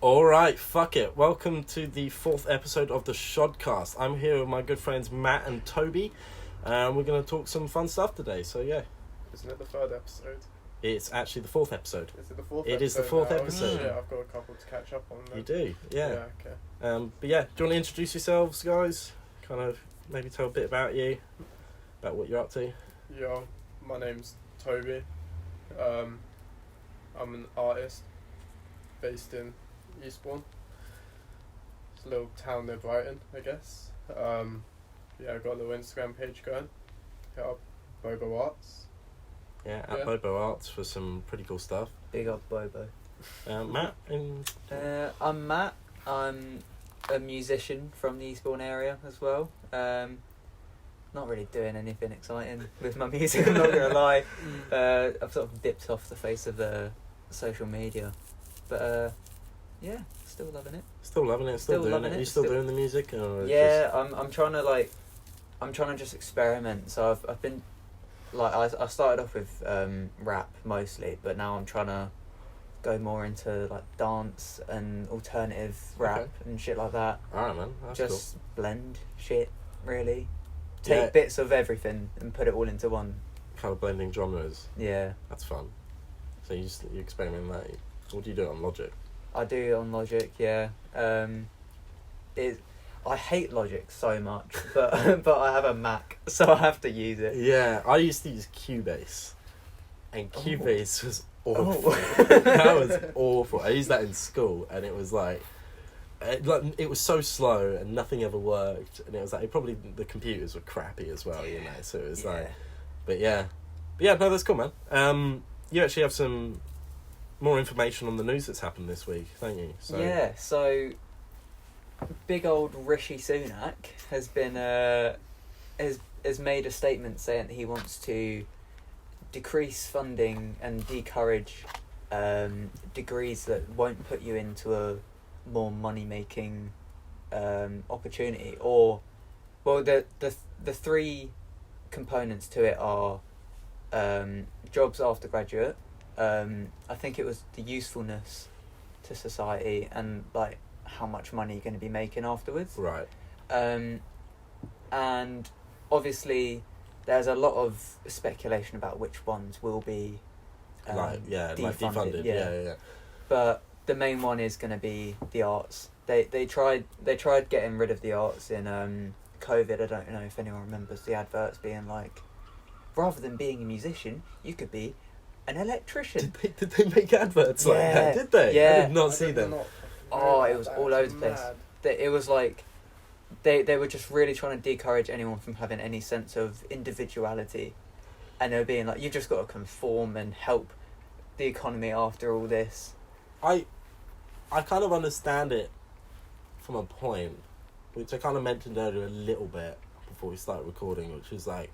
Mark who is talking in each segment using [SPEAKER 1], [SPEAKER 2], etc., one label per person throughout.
[SPEAKER 1] Alright, fuck it. Welcome to the 4th episode of the Shodcast. I'm here with my good friends Matt and Toby, and we're going to talk some fun stuff today, so yeah.
[SPEAKER 2] Isn't it the 3rd episode?
[SPEAKER 1] It's actually the 4th episode.
[SPEAKER 2] Is it the 4th episode?
[SPEAKER 1] It is the 4th
[SPEAKER 2] now?
[SPEAKER 1] episode.
[SPEAKER 2] Oh, shit, I've got a couple to catch up on then.
[SPEAKER 1] You do, yeah.
[SPEAKER 2] Yeah, okay.
[SPEAKER 1] But yeah, do you want to introduce yourselves, guys? Kind of maybe tell a bit about you, about what you're up to.
[SPEAKER 2] Yo, my name's Toby. I'm an artist based in Eastbourne. It's a little town near Brighton, I guess. Yeah, I've got a little Instagram page going. Hit up Bobo Arts.
[SPEAKER 1] Yeah, at Bobo Arts for some pretty cool stuff.
[SPEAKER 3] Big up Bobo.
[SPEAKER 1] Matt?
[SPEAKER 3] I'm Matt. I'm a musician from the Eastbourne area as well. Not really doing anything exciting with my music, I'm not going to lie. I've sort of dipped off the face of the social media. But yeah, still loving it.
[SPEAKER 1] Still loving it, still doing it. Are you still doing the music? Or
[SPEAKER 3] yeah, I'm trying to just experiment. So I've been like I started off with rap mostly, but now I'm trying to go more into like dance and alternative rap and shit like that.
[SPEAKER 1] Alright, man, that's
[SPEAKER 3] just
[SPEAKER 1] cool.
[SPEAKER 3] Blend shit, really. Take bits of everything and put it all into one.
[SPEAKER 1] Kind of blending genres.
[SPEAKER 3] Yeah.
[SPEAKER 1] That's fun. So you experiment with that. What do you do on Logic?
[SPEAKER 3] I do it on Logic, yeah. I hate Logic so much, but I have a Mac, so I have to use it.
[SPEAKER 1] Yeah, I used to use Cubase, and Cubase was awful.
[SPEAKER 3] Oh.
[SPEAKER 1] That was awful. I used that in school, and it was like it was so slow, and nothing ever worked, and it was like probably the computers were crappy as well, you know. So it was like, but yeah, no, that's cool, man. You actually have some more information on the news that's happened this week, don't you?
[SPEAKER 3] So big old Rishi Sunak has been has made a statement saying that he wants to decrease funding and discourage degrees that won't put you into a more money making opportunity, or the three components to it are jobs after graduate. I think it was the usefulness to society and like how much money you're going to be making afterwards.
[SPEAKER 1] Right.
[SPEAKER 3] And obviously there's a lot of speculation about which ones will be
[SPEAKER 1] defunded. Yeah.
[SPEAKER 3] But the main one is going to be the arts. They tried getting rid of the arts in COVID. I don't know if anyone remembers the adverts being like, rather than being a musician, you could be an electrician.
[SPEAKER 1] Did they make adverts like that? Did they?
[SPEAKER 3] Yeah.
[SPEAKER 1] I did not see them.
[SPEAKER 3] It was all over the place. It was like they were just really trying to discourage anyone from having any sense of individuality, and they were being like, you've just got to conform and help the economy after all this.
[SPEAKER 1] I kind of understand it from a point, which I kind of mentioned earlier a little bit before we started recording, which is like,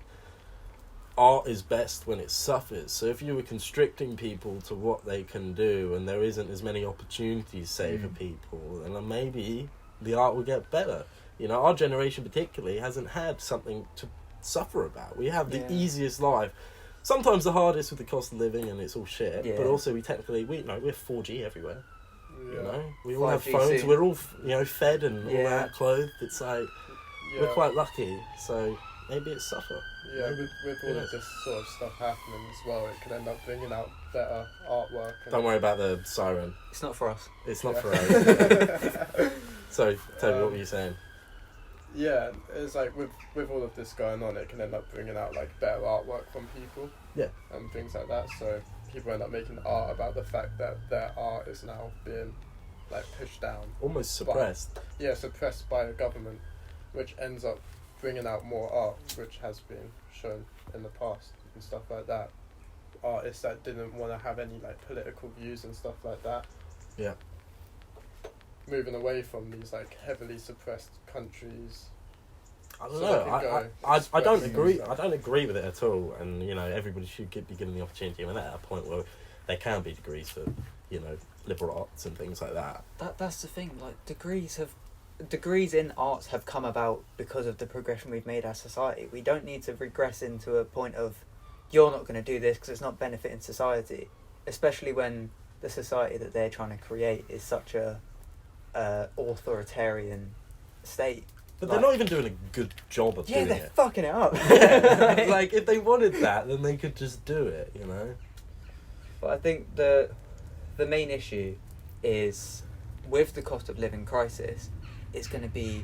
[SPEAKER 1] art is best when it suffers. So if you were constricting people to what they can do and there isn't as many opportunities, say, for people, then maybe the art will get better. You know, our generation particularly hasn't had something to suffer about. We have the easiest life. Sometimes the hardest with the cost of living, and it's all shit. Yeah. But also we're 4G everywhere. Yeah. You know, we all have phones. Soon. We're all fed and all that, clothed. It's like we're quite lucky. So maybe it's suffer.
[SPEAKER 2] Yeah, with all of this sort of stuff happening as well, it could end up bringing out better artwork.
[SPEAKER 1] Don't worry about the siren.
[SPEAKER 3] It's not for us.
[SPEAKER 1] It's not for us. So, Toby, what were you saying?
[SPEAKER 2] Yeah, it's like with all of this going on, it can end up bringing out like better artwork from people.
[SPEAKER 1] Yeah.
[SPEAKER 2] And things like that. So people end up making art about the fact that their art is now being like pushed down.
[SPEAKER 1] Almost suppressed.
[SPEAKER 2] Suppressed by a government, which ends up bringing out more art, which has been shown in the past and stuff like that. Artists that didn't want to have any like political views and stuff like that.
[SPEAKER 1] Yeah.
[SPEAKER 2] Moving away from these like heavily suppressed countries.
[SPEAKER 1] I don't know. I don't agree. I don't agree with it at all. And everybody should be given the opportunity. I mean, at a point where there can be degrees for liberal arts and things like that.
[SPEAKER 3] That's the thing. Like degrees in arts have come about because of the progression we've made as society. We don't need to regress into a point of you're not going to do this because it's not benefiting society, especially when the society that they're trying to create is such a authoritarian state.
[SPEAKER 1] But they're not even doing a good job of doing
[SPEAKER 3] Yeah, they're
[SPEAKER 1] it.
[SPEAKER 3] fucking it up.
[SPEAKER 1] Like, if they wanted that, then they could just do it, you know?
[SPEAKER 3] But I think the main issue is, with the cost of living crisis, it's going to be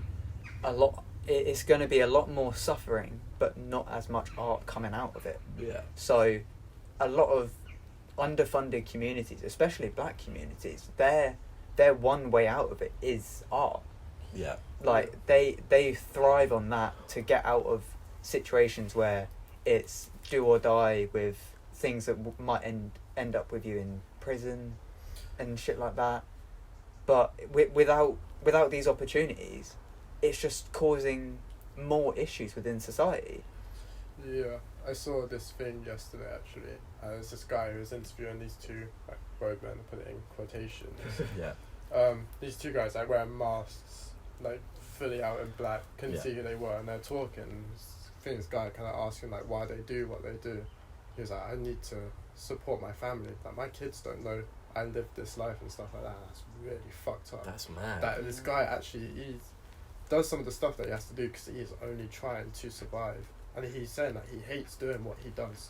[SPEAKER 3] a lot more suffering, but not as much art coming out of it.
[SPEAKER 1] Yeah.
[SPEAKER 3] So a lot of underfunded communities, especially black communities, their one way out of it is art.
[SPEAKER 1] Yeah.
[SPEAKER 3] Like, they thrive on that to get out of situations where it's do or die, with things that might end up with you in prison and shit like that. But without these opportunities, it's just causing more issues within society.
[SPEAKER 2] Yeah, I saw this thing yesterday actually. There's this guy who was interviewing these two like roadmen, I put it in quotations.
[SPEAKER 1] Yeah.
[SPEAKER 2] These two guys like wearing masks, like fully out in black, couldn't see who they were, and they're talking. I think this guy kind of asking like why they do what they do. He was like, I need to support my family. Like, my kids don't know I lived this life and stuff like that. That's really fucked up.
[SPEAKER 1] That's mad.
[SPEAKER 2] That this guy actually does some of the stuff that he has to do because he is only trying to survive. And he's saying that he hates doing what he does,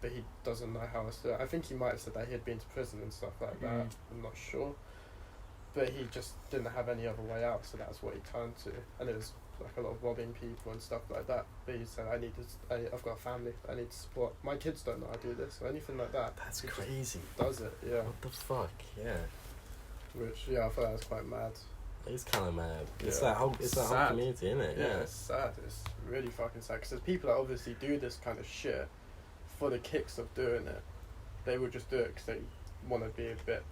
[SPEAKER 2] but he doesn't know how else to do it. I think he might have said that he had been to prison and stuff like that. I'm not sure. But he just didn't have any other way out, so that's what he turned to. And it was like a lot of robbing people and stuff like that. But he said, I've got a family, I need to support. My kids don't know I do this or anything like that.
[SPEAKER 1] That's
[SPEAKER 2] he
[SPEAKER 1] crazy.
[SPEAKER 2] Does it, yeah.
[SPEAKER 1] What the fuck? Yeah.
[SPEAKER 2] Which, yeah, I thought that was quite mad.
[SPEAKER 1] It's kind of mad. It's
[SPEAKER 2] Yeah.
[SPEAKER 1] that whole community, isn't it?
[SPEAKER 2] Yeah, it's sad. It's really fucking sad. Because there's people that obviously do this kind of shit for the kicks of doing it. They will just do it because they want to be a bit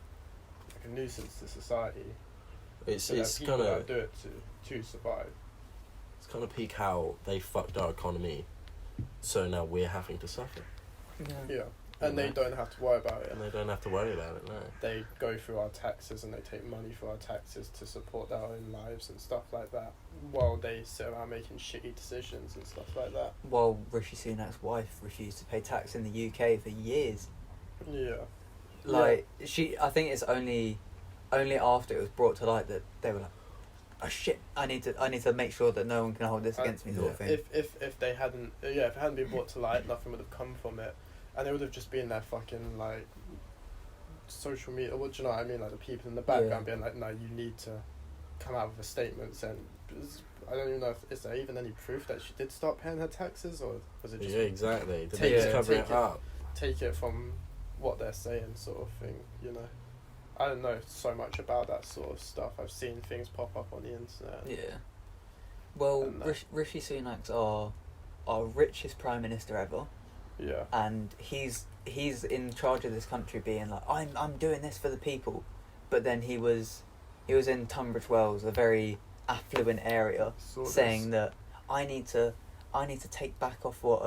[SPEAKER 2] like a nuisance to society.
[SPEAKER 1] It's
[SPEAKER 2] people
[SPEAKER 1] kind
[SPEAKER 2] that
[SPEAKER 1] of
[SPEAKER 2] do it to survive.
[SPEAKER 1] It's kind of peak how they fucked our economy, so now we're having to suffer,
[SPEAKER 2] Yeah, and they don't have to worry about it.
[SPEAKER 1] and they don't have to worry about it. No.
[SPEAKER 2] They go through our taxes and they take money for our taxes to support their own lives and stuff like that, while they sit around making shitty decisions and stuff like that.
[SPEAKER 3] While Rishi Sunak's wife refused to pay tax in the UK for years.
[SPEAKER 2] Yeah.
[SPEAKER 3] Like, I think it's only after it was brought to light that they were like, oh shit, I need to make sure that no one can hold this against me, sort of thing.
[SPEAKER 2] If they hadn't, if it hadn't been brought to light, nothing would have come from it, and it would have just been their fucking like social media. What do you know what I mean? Like the people in the background being like, no, you need to come out with a statement saying. I don't even know if is there even any proof that she did start paying her taxes, or was it just
[SPEAKER 1] Exactly. Did
[SPEAKER 2] Take
[SPEAKER 1] they just
[SPEAKER 2] it-
[SPEAKER 1] cover
[SPEAKER 2] take
[SPEAKER 1] it
[SPEAKER 2] it.
[SPEAKER 1] up?
[SPEAKER 2] take it from what they're saying, sort of thing, you know? I don't know so much about that sort of stuff. I've seen things pop up on the internet.
[SPEAKER 3] Yeah. Well,
[SPEAKER 2] And,
[SPEAKER 3] Rishi Sunak's our richest prime minister ever,
[SPEAKER 2] Yeah.
[SPEAKER 3] and he's in charge of this country, being like, I'm doing this for the people, but then he was in Tunbridge Wells, a very affluent area,
[SPEAKER 2] Sort of
[SPEAKER 3] saying that I need to take back off what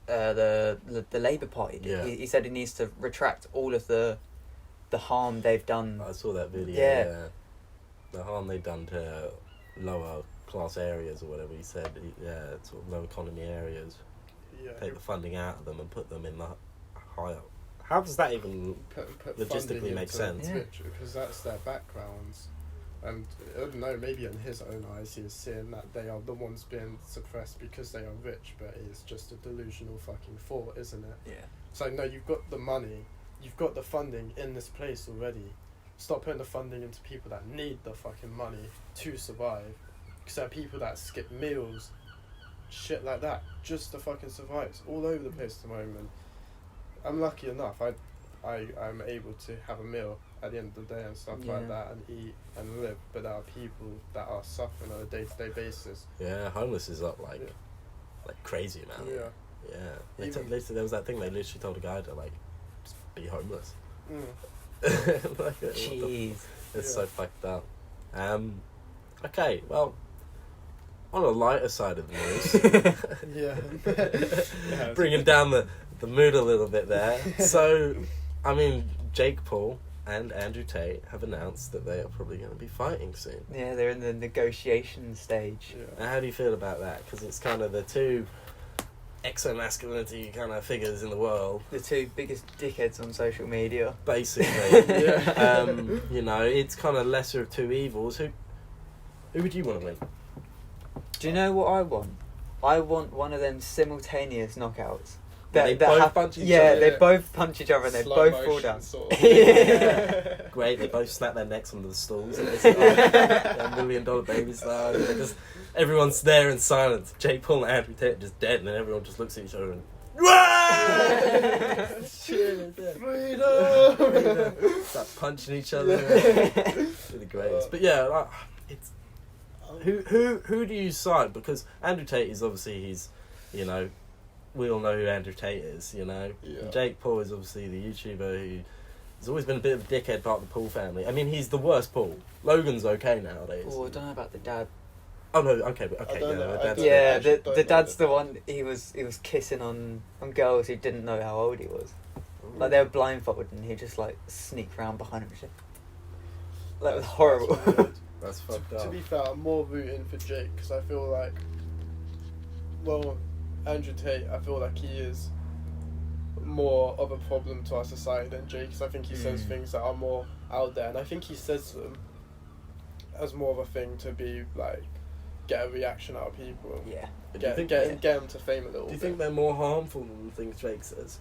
[SPEAKER 3] the Labour Party did.
[SPEAKER 1] Yeah.
[SPEAKER 3] He said he needs to retract all of the harm they've done.
[SPEAKER 1] I saw that video.
[SPEAKER 3] Yeah.
[SPEAKER 1] The harm they've done to lower class areas or whatever he said. Sort of low economy areas.
[SPEAKER 2] Yeah.
[SPEAKER 1] Take the funding out of them and put them in the higher. How does that even
[SPEAKER 2] Put
[SPEAKER 1] logistically
[SPEAKER 2] funding
[SPEAKER 1] make
[SPEAKER 2] into
[SPEAKER 1] sense?
[SPEAKER 3] Yeah.
[SPEAKER 2] Twitch, because that's their backgrounds. And I don't know, maybe in his own eyes he is seeing that they are the ones being suppressed because they are rich, but it's just a delusional fucking thought, isn't it?
[SPEAKER 3] Yeah.
[SPEAKER 2] So no, you've got the money, you've got the funding in this place already. Stop putting the funding into people that need the fucking money to survive. Because there are people that skip meals, shit like that, just to fucking survive. It's all over the place at the moment. I'm lucky enough, I'm able to have a meal at the end of the day and stuff like that, and eat and live, but there are people that are suffering on a day-to-day basis.
[SPEAKER 1] Yeah, homeless is up like crazy, man.
[SPEAKER 2] Yeah.
[SPEAKER 1] Yeah.
[SPEAKER 2] Even-
[SPEAKER 1] There was that thing they literally told a guy to like just be homeless.
[SPEAKER 2] Mm.
[SPEAKER 1] Like, what the
[SPEAKER 3] Jeez.
[SPEAKER 1] It's
[SPEAKER 2] Yeah.
[SPEAKER 1] so fucked up. Okay, well, on a lighter side of the news,
[SPEAKER 2] Yeah.
[SPEAKER 1] bringing down the mood a little bit there. So, I mean, Jake Paul and Andrew Tate have announced that they are probably going to be fighting soon.
[SPEAKER 3] Yeah, they're in the negotiation stage.
[SPEAKER 2] Yeah.
[SPEAKER 1] Now, how do you feel about that? Because it's kind of the two exo-masculinity kind of figures in the world.
[SPEAKER 3] The two biggest dickheads on social media.
[SPEAKER 1] Basically.
[SPEAKER 2] Yeah.
[SPEAKER 1] You know, it's kind of lesser of two evils. Who would you want to win?
[SPEAKER 3] Do you know what I want? I want one of them simultaneous knockouts.
[SPEAKER 1] They both punch each
[SPEAKER 3] yeah,
[SPEAKER 1] other.
[SPEAKER 3] they both punch each other and they
[SPEAKER 2] Slow
[SPEAKER 3] both fall
[SPEAKER 2] motion
[SPEAKER 3] down.
[SPEAKER 2] sort of.
[SPEAKER 3] Yeah.
[SPEAKER 1] Great, they both snap their necks onto the stools. And it's like, $1 million baby style. And just, everyone's there in silence. Jake Paul and Andrew Tate are just dead, and then everyone just looks at each other and. Freedom! Start punching each other. They're the greatest. But yeah, like, it's who do you side? Because Andrew Tate is obviously you know, we all know who Andrew Tate is, you know.
[SPEAKER 2] Yeah.
[SPEAKER 1] And Jake Paul is obviously the YouTuber who has always been a bit of a dickhead part of the Paul family. I mean, he's the worst Paul. Logan's okay nowadays.
[SPEAKER 3] Oh, I don't know about the dad.
[SPEAKER 1] Oh no, okay, but okay,
[SPEAKER 2] I don't
[SPEAKER 1] yeah,
[SPEAKER 2] know,
[SPEAKER 1] the
[SPEAKER 2] I
[SPEAKER 1] dad's
[SPEAKER 2] don't-
[SPEAKER 3] Yeah,
[SPEAKER 2] actually
[SPEAKER 3] the
[SPEAKER 2] don't
[SPEAKER 3] dad's
[SPEAKER 2] know.
[SPEAKER 3] the one. He was kissing on girls who didn't know how old he was. Like they were blindfolded and he just like sneaked around behind them and shit. That was horrible.
[SPEAKER 1] That's fucked up.
[SPEAKER 2] To be fair, I'm more rooting for Jake because I feel like, well, Andrew Tate, I feel like he is more of a problem to our society than Jake because I think he says things that are more out there, and I think he says them as more of a thing to be like get a reaction out of people.
[SPEAKER 3] Yeah.
[SPEAKER 2] Get them to fame a little
[SPEAKER 1] Do you
[SPEAKER 2] bit.
[SPEAKER 1] think they're more harmful than the things Jake says?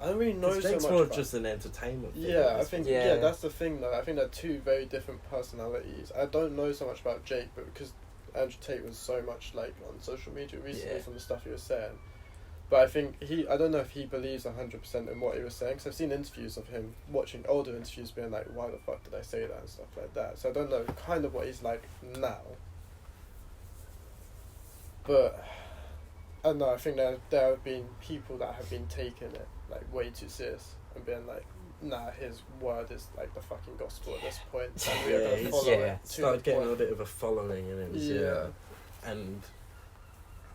[SPEAKER 2] I don't really know
[SPEAKER 1] Because
[SPEAKER 2] so
[SPEAKER 1] Jake's
[SPEAKER 2] much
[SPEAKER 1] more
[SPEAKER 2] about
[SPEAKER 1] just an entertainment thing.
[SPEAKER 2] Yeah, I think
[SPEAKER 3] Yeah.
[SPEAKER 2] that's the thing though. I think they're two very different personalities. I don't know so much about Jake, but because Andrew Tate was so much like on social media recently
[SPEAKER 3] Yeah.
[SPEAKER 2] from the stuff he was saying. But I think I don't know if he believes 100% in what he was saying. Because I've seen interviews of him, watching older interviews, being like, "Why the fuck did I say that?" and stuff like that. So I don't know kind of what he's like now. But I don't know. I think there have been people that have been taking it like way too serious and being like, "Nah, his word is like the fucking gospel at this point." And we are
[SPEAKER 1] Yeah,
[SPEAKER 2] gonna
[SPEAKER 1] he's-
[SPEAKER 2] follow
[SPEAKER 3] yeah.
[SPEAKER 2] it to
[SPEAKER 1] Started
[SPEAKER 2] the
[SPEAKER 1] getting
[SPEAKER 2] point.
[SPEAKER 1] a bit of a following, and it was
[SPEAKER 2] Yeah.
[SPEAKER 1] and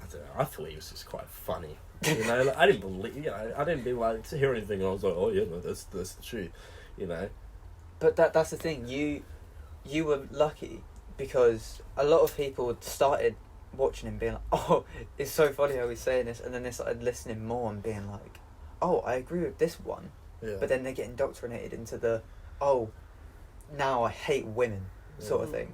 [SPEAKER 1] I don't know. I thought he was just quite funny. You know, like, I didn't believe. You know, I didn't be like to hear anything. And I was like, oh yeah, no, that's the truth. You know.
[SPEAKER 3] But that's the thing. You were lucky because a lot of people started watching him being like, oh, it's so funny how he's saying this, and then they started listening more and being like, oh, I agree with this one.
[SPEAKER 1] Yeah.
[SPEAKER 3] But then they get indoctrinated into the, oh, now I hate women sort of thing.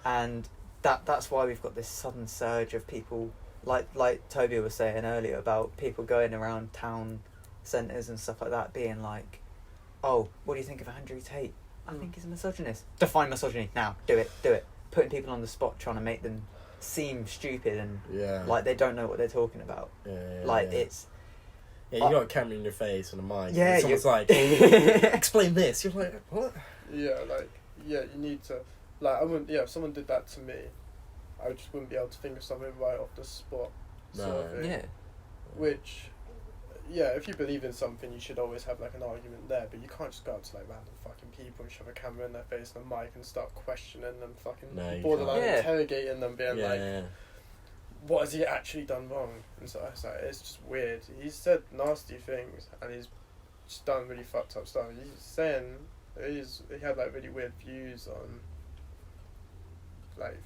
[SPEAKER 3] And that's why we've got this sudden surge of people, like Toby was saying earlier, about people going around town centres and stuff like that being like, oh, what do you think of Andrew Tate? I think he's a misogynist. Define misogyny now. Do it. Putting people on the spot, trying to make them seem stupid and
[SPEAKER 1] Yeah.
[SPEAKER 3] like they don't know what they're talking about.
[SPEAKER 1] Yeah.
[SPEAKER 3] Like
[SPEAKER 1] yeah.
[SPEAKER 3] it's
[SPEAKER 1] Yeah, you got a camera in your face and a mic.
[SPEAKER 3] Yeah,
[SPEAKER 1] And someone's like, explain this. You're like, what?
[SPEAKER 2] Yeah, like, yeah, you need to, like, I wouldn't, yeah, if someone did that to me, I just wouldn't be able to think of something right off the spot, sort of
[SPEAKER 1] No.
[SPEAKER 2] thing.
[SPEAKER 3] yeah.
[SPEAKER 2] Which, yeah, if you believe in something, you should always have, like, an argument there, but you can't just go up to, like, random fucking people and shove a camera in their face and a mic and start questioning them, fucking
[SPEAKER 1] No, you
[SPEAKER 2] borderline
[SPEAKER 3] can't. Yeah.
[SPEAKER 2] interrogating them, being like,
[SPEAKER 1] Yeah.
[SPEAKER 2] what has he actually done wrong? And so it's like, it's just weird. He's said nasty things, and he's just done really fucked up stuff. He's saying he had like really weird views on like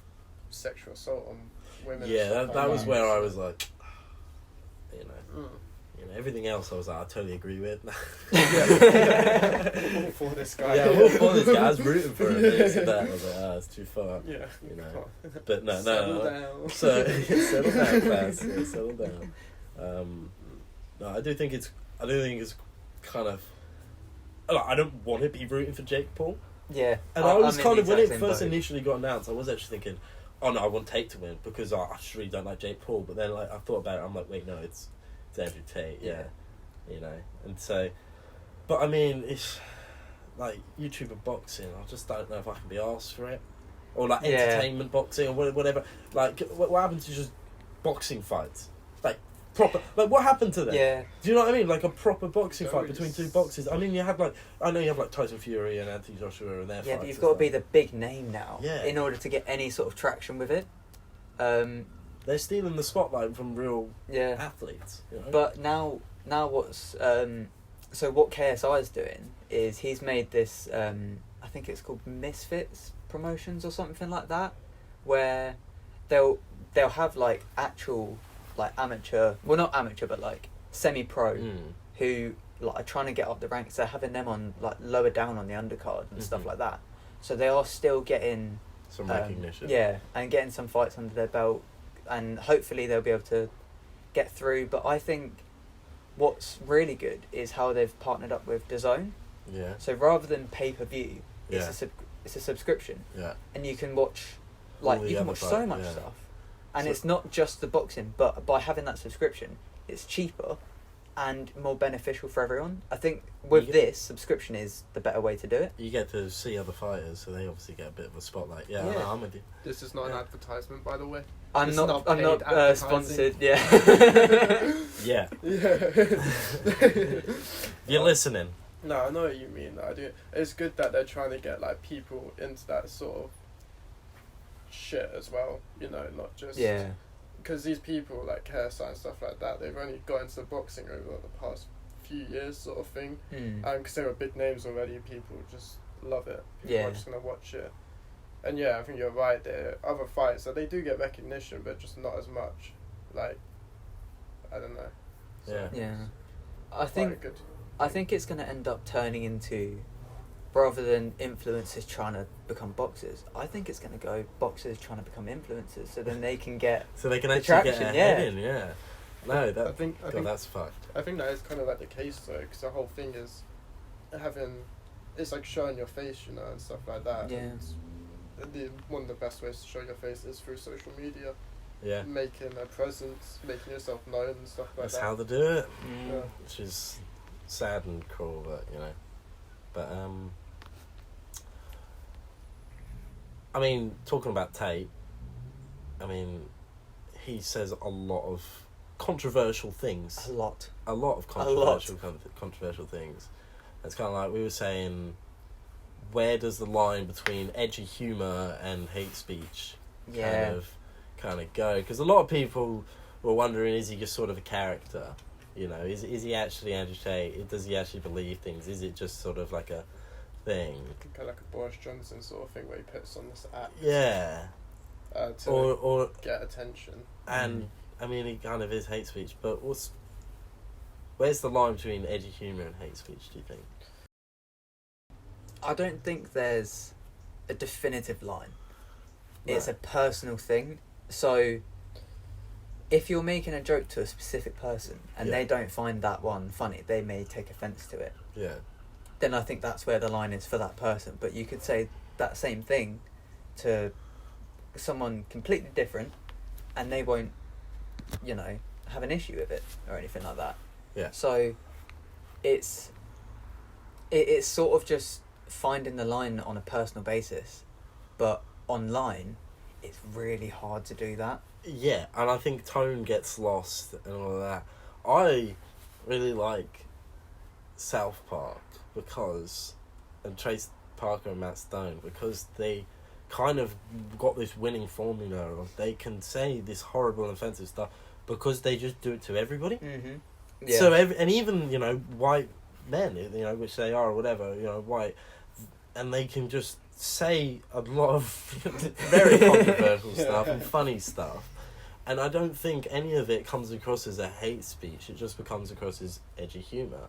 [SPEAKER 2] sexual assault on women. and
[SPEAKER 1] Yeah,
[SPEAKER 2] stuff
[SPEAKER 1] that
[SPEAKER 2] like
[SPEAKER 1] was
[SPEAKER 2] that.
[SPEAKER 1] where I was like, you know,
[SPEAKER 2] Mm.
[SPEAKER 1] everything else I was like, I totally agree with.
[SPEAKER 2] Yeah. All for this guy.
[SPEAKER 1] Yeah, all for this guy. I was rooting for him. Yeah. So that I was like, it's too far.
[SPEAKER 2] Yeah.
[SPEAKER 1] You know.
[SPEAKER 2] Come on.
[SPEAKER 1] But no.
[SPEAKER 2] Settle down.
[SPEAKER 1] So settle down, class. Yeah, settle down. No, I do think it's kind of. I don't want to be rooting for Jake Paul,
[SPEAKER 3] Yeah.
[SPEAKER 1] and I was
[SPEAKER 3] I'm in
[SPEAKER 1] kind
[SPEAKER 3] the
[SPEAKER 1] of when
[SPEAKER 3] exact
[SPEAKER 1] it
[SPEAKER 3] same
[SPEAKER 1] first
[SPEAKER 3] boat.
[SPEAKER 1] initially got announced, I was actually thinking, oh no, I want Tate to win because I just really don't like Jake Paul. But then like I thought about it, I'm like, wait, no, it's Andrew Tate. Yeah, you know, and so, but I mean, it's like YouTuber boxing. I just don't know if I can be asked for it, or like
[SPEAKER 3] Yeah.
[SPEAKER 1] entertainment boxing or whatever. Like, what happened to just boxing fights? Like proper. Like, what happened to them?
[SPEAKER 3] Yeah.
[SPEAKER 1] Do you know what I mean? Like a proper boxing
[SPEAKER 2] Don't
[SPEAKER 1] fight
[SPEAKER 2] really
[SPEAKER 1] between two
[SPEAKER 2] s-
[SPEAKER 1] boxers. I mean, I know you have like Tyson Fury and Anthony Joshua and their
[SPEAKER 3] Yeah,
[SPEAKER 1] fights.
[SPEAKER 3] but you've
[SPEAKER 1] and
[SPEAKER 3] got to be
[SPEAKER 1] stuff.
[SPEAKER 3] the big name now
[SPEAKER 1] Yeah.
[SPEAKER 3] in order to get any sort of traction with it.
[SPEAKER 1] They're stealing the spotlight from real
[SPEAKER 3] Yeah.
[SPEAKER 1] athletes. You know?
[SPEAKER 3] But now what's so what KSI is doing is he's made this I think it's called Misfits Promotions or something like that, where they'll have like actual like amateur, well not amateur, but like semi-pro,
[SPEAKER 1] Mm.
[SPEAKER 3] who like are trying to get up the ranks. They're having them on like lower down on the undercard and stuff
[SPEAKER 1] Mhm.
[SPEAKER 3] like that. So they are still getting
[SPEAKER 1] Some recognition.
[SPEAKER 3] Yeah, and getting some fights under their belt, and hopefully they'll be able to get through. But I think what's really good is how they've partnered up with DAZN.
[SPEAKER 1] Yeah.
[SPEAKER 3] So rather than pay-per-view,
[SPEAKER 1] Yeah.
[SPEAKER 3] it's a subscription,
[SPEAKER 1] Yeah.
[SPEAKER 3] and you can watch
[SPEAKER 1] All
[SPEAKER 3] like
[SPEAKER 1] the
[SPEAKER 3] you can
[SPEAKER 1] other
[SPEAKER 3] watch so
[SPEAKER 1] fight,
[SPEAKER 3] much
[SPEAKER 1] yeah.
[SPEAKER 3] stuff, and
[SPEAKER 1] So-
[SPEAKER 3] it's not just the boxing. But by having that subscription, it's cheaper and more beneficial for everyone. I think with
[SPEAKER 1] You get-
[SPEAKER 3] this subscription is the better way to do it.
[SPEAKER 1] You get to see other fighters, so they obviously get a bit of a spotlight. Yeah,
[SPEAKER 3] Yeah.
[SPEAKER 1] I'm with you.
[SPEAKER 2] This is not an
[SPEAKER 1] Yeah.
[SPEAKER 2] advertisement, by the way.
[SPEAKER 3] I'm
[SPEAKER 2] It's
[SPEAKER 3] not.
[SPEAKER 2] not
[SPEAKER 3] I'm
[SPEAKER 2] paid
[SPEAKER 3] not
[SPEAKER 2] advertising.
[SPEAKER 3] sponsored. Yeah.
[SPEAKER 1] Yeah.
[SPEAKER 2] Yeah.
[SPEAKER 1] You're listening.
[SPEAKER 2] No, I know what you mean. I do. It's good that they're trying to get like people into that sort of shit as well. You know, not just
[SPEAKER 3] Yeah.
[SPEAKER 2] because these people like KSI and stuff like that. They've only got into boxing over the past few years, sort of thing.
[SPEAKER 3] Mm.
[SPEAKER 2] Because they were big names already. People just love it. People
[SPEAKER 3] Yeah.
[SPEAKER 2] are just gonna watch it. And yeah, I think you're right. There are other fights that they do get recognition, but just not as much. Like, I don't know.
[SPEAKER 1] Yeah.
[SPEAKER 3] Yeah. I
[SPEAKER 2] Quite
[SPEAKER 3] think
[SPEAKER 2] good.
[SPEAKER 3] I think it's going to end up turning into, rather than influencers trying to become boxers, I think it's going to go boxers trying to become influencers, so then they can get.
[SPEAKER 1] So they can
[SPEAKER 3] The
[SPEAKER 1] actually get
[SPEAKER 3] traction,
[SPEAKER 1] ahead
[SPEAKER 3] yeah.
[SPEAKER 1] in, yeah. No, that,
[SPEAKER 2] I think
[SPEAKER 1] that's fucked.
[SPEAKER 2] I think that is kind of like the case though, because the whole thing is it's like showing your face, you know, and stuff like that.
[SPEAKER 3] Yeah.
[SPEAKER 2] And one of the best ways to show your face is through social media,
[SPEAKER 1] Yeah.
[SPEAKER 2] making a presence, making yourself known and stuff like
[SPEAKER 1] That's
[SPEAKER 2] that.
[SPEAKER 1] how they do it.
[SPEAKER 2] Yeah.
[SPEAKER 1] Which is sad and cruel, but, you know. But, I mean, talking about Tate, I mean, he says a lot of controversial things.
[SPEAKER 3] A lot.
[SPEAKER 1] A lot of controversial things. It's kind of like we were saying, where does the line between edgy humour and hate speech
[SPEAKER 3] Yeah.
[SPEAKER 1] kind of go? Because a lot of people were wondering, is he just sort of a character? You know, is he actually Andrew Tate? Does he actually believe things? Is it just sort of like a thing?
[SPEAKER 2] Kind of like a Boris Johnson sort of thing where he puts on this act
[SPEAKER 1] Yeah.
[SPEAKER 2] to
[SPEAKER 1] Or
[SPEAKER 2] get attention.
[SPEAKER 1] and I mean, it kind of is hate speech, but where's the line between edgy humour and hate speech, do you think?
[SPEAKER 3] I don't think there's a definitive line.
[SPEAKER 1] No.
[SPEAKER 3] It's a personal thing. So, if you're making a joke to a specific person and
[SPEAKER 1] Yeah.
[SPEAKER 3] they don't find that one funny, they may take offence to it.
[SPEAKER 1] Yeah.
[SPEAKER 3] Then I think that's where the line is for that person. But you could say that same thing to someone completely different, and they won't, you know, have an issue with it or anything like that.
[SPEAKER 1] Yeah.
[SPEAKER 3] So, it's sort of just finding the line on a personal basis, but online, it's really hard to do that.
[SPEAKER 1] Yeah, and I think tone gets lost and all of that. I really like South Park and Trace Parker and Matt Stone, because they kind of got this winning formula of they can say this horrible and offensive stuff because they just do it to everybody.
[SPEAKER 3] Mm-hmm. Yeah.
[SPEAKER 1] So and even, you know, white men, you know, which they are or whatever, you know, white, and they can just say a lot of very controversial stuff and funny stuff. And I don't think any of it comes across as a hate speech. It just becomes across as edgy humour.